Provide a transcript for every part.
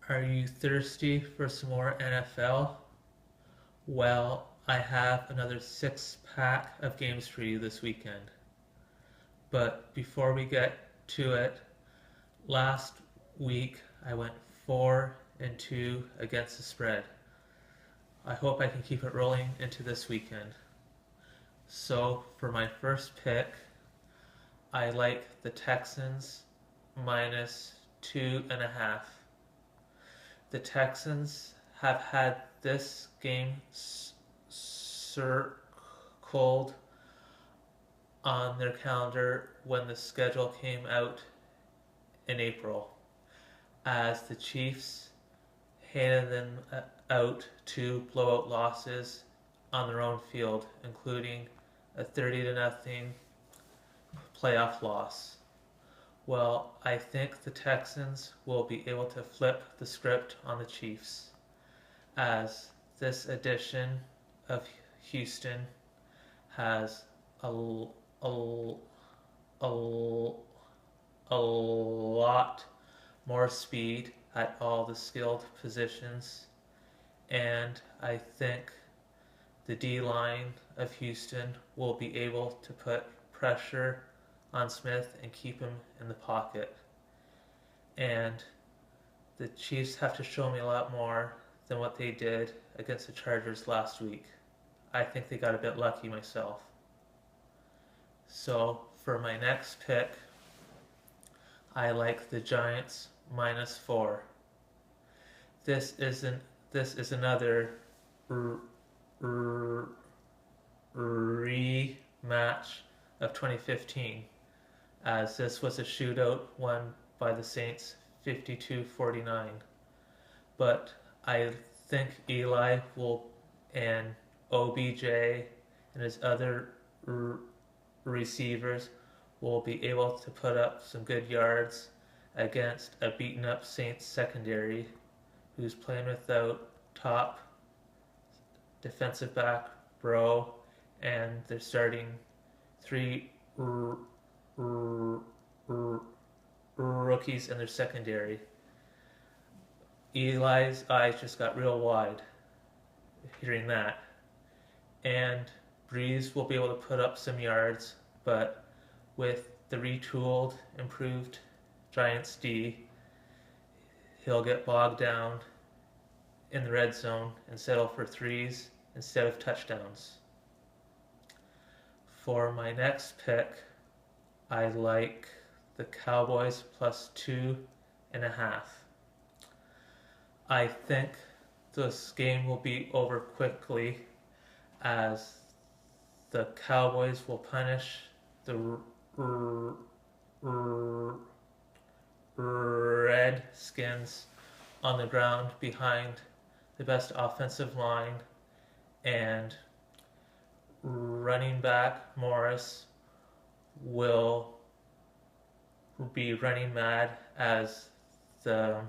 Are you thirsty for some more NFL? Well, I have another 6 pack of games for you this weekend. But before we get to it, last week I went 4 and 2 against the spread. I hope I can keep it rolling into this weekend. So for my first pick, I like the Texans minus 2.5. The Texans have had this game circled on their calendar when the schedule came out in April, as the Chiefs handed them out 2 blowout losses on their own field, including a 30-0 playoff loss. Well, I think the Texans will be able to flip the script on the Chiefs, as this edition of Houston has a, a, a, a lot more speed at all the skilled positions, and I think the D line of Houston will be able to put pressure on Smith and keep him in the pocket. And the Chiefs have to show me a lot more than what they did against the Chargers last week. I think they got a bit lucky myself. So for my next pick, I like the Giants minus 4. This is another rematch of 2015, as this was a shootout won by the Saints 52-49. But I think Eli will and OBJ and his other receivers will be able to put up some good yards against a beaten up Saints secondary who's playing without top defensive back Bro, and they're starting 3 rookies in their secondary. Eli's eyes just got real wide hearing that. And Breeze will be able to put up some yards, but with the retooled, improved Giants D, he'll get bogged down in the red zone and settle for threes instead of touchdowns. For my next pick, I like the Cowboys plus 2.5. I think this game will be over quickly, as the Cowboys will punish the Redskins on the ground behind the best offensive line, and running back Morris will be running mad as the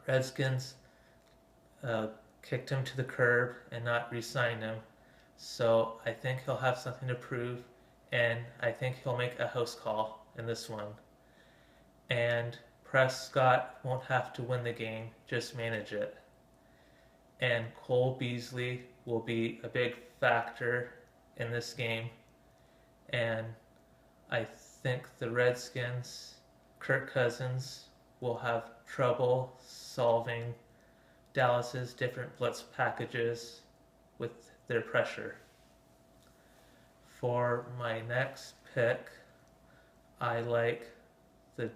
Redskins kicked him to the curb and not re-signed him. So I think he'll have something to prove, and I think he'll make a house call in this one. And Prescott won't have to win the game, just manage it. And Cole Beasley will be a big factor in this game. And I think the Redskins, Kirk Cousins, will have trouble solving Dallas's different blitz packages with their pressure. For my next pick, I like the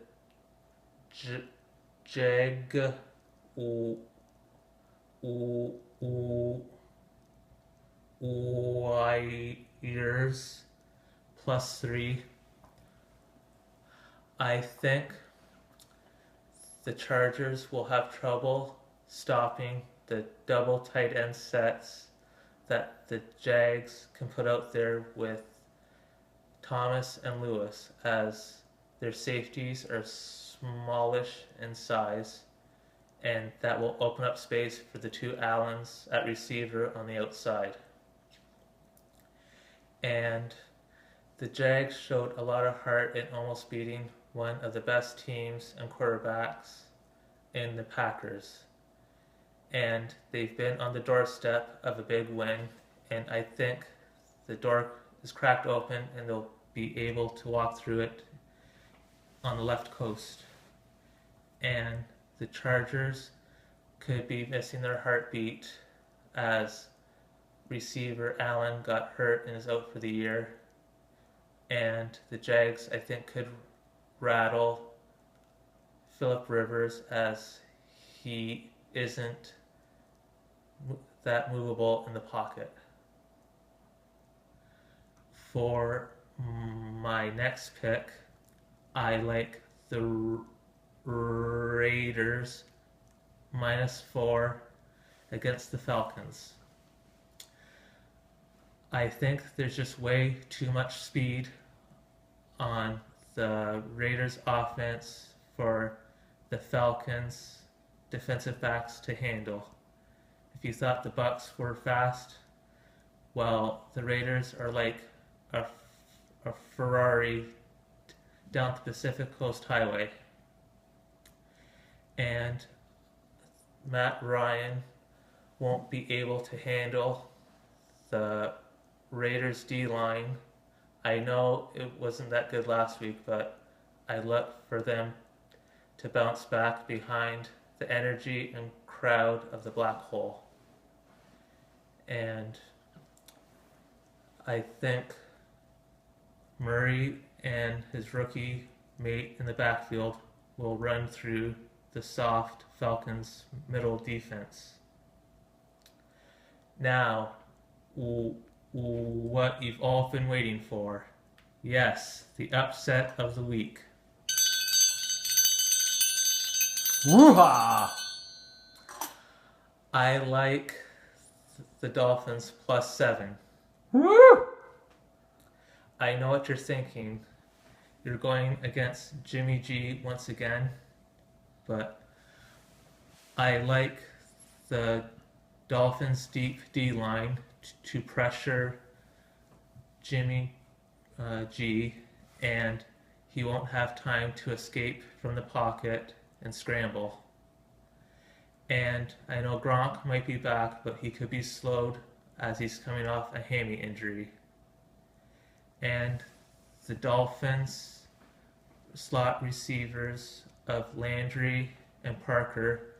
Jaguars plus 3. I think the Chargers will have trouble stopping the double tight end sets that the Jags can put out there with Thomas and Lewis, as their safeties are smallish in size, and that will open up space for the 2 Allens at receiver on the outside. And the Jags showed a lot of heart in almost beating one of the best teams and quarterbacks in the Packers. And they've been on the doorstep of a big win, and I think the door is cracked open and they'll be able to walk through it on the left coast. And the Chargers could be missing their heartbeat as receiver Allen got hurt and is out for the year. And the Jags, I think, could rattle Phillip Rivers as he isn't that movable in the pocket. For my next pick, I like the Raiders -4 against the Falcons. I think there's just way too much speed on the Raiders offense for the Falcons defensive backs to handle. If you thought the Bucks were fast, well, the Raiders are like a Ferrari down the Pacific Coast Highway. And Matt Ryan won't be able to handle the Raiders D-line. I know it wasn't that good last week, but I look for them to bounce back behind the energy and crowd of the Black Hole. And I think Murray and his rookie mate in the backfield will run through the soft Falcons middle defense. Now, what you've all been waiting for. Yes, the upset of the week. Woo-ha! I like the Dolphins +7. Woo! I know what you're thinking. You're going against Jimmy G once again, but I like the Dolphins' deep D-line to pressure Jimmy G, and he won't have time to escape from the pocket and scramble. And I know Gronk might be back, but he could be slowed as he's coming off a hammy injury. And the Dolphins slot receivers of Landry and Parker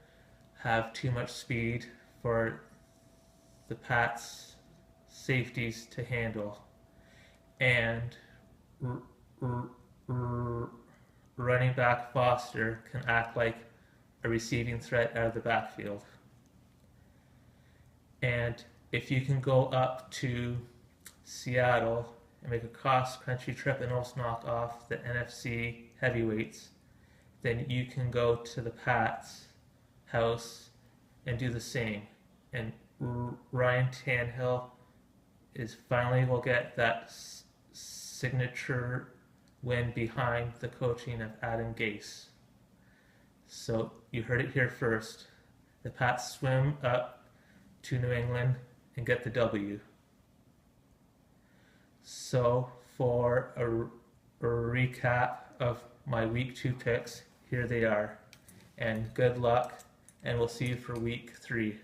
have too much speed for the Pats safeties to handle. And running back Foster can act like a receiving threat out of the backfield. And if you can go up to Seattle and make a cross-country trip and almost knock off the NFC heavyweights, then you can go to the Pats' house and do the same. And Ryan Tannehill is finally will get that signature win behind the coaching of Adam Gase. So you heard it here first. The Pats swim up to New England and get the W. So for a recap of my week 2 picks, here they are. And good luck, and we'll see you for week 3.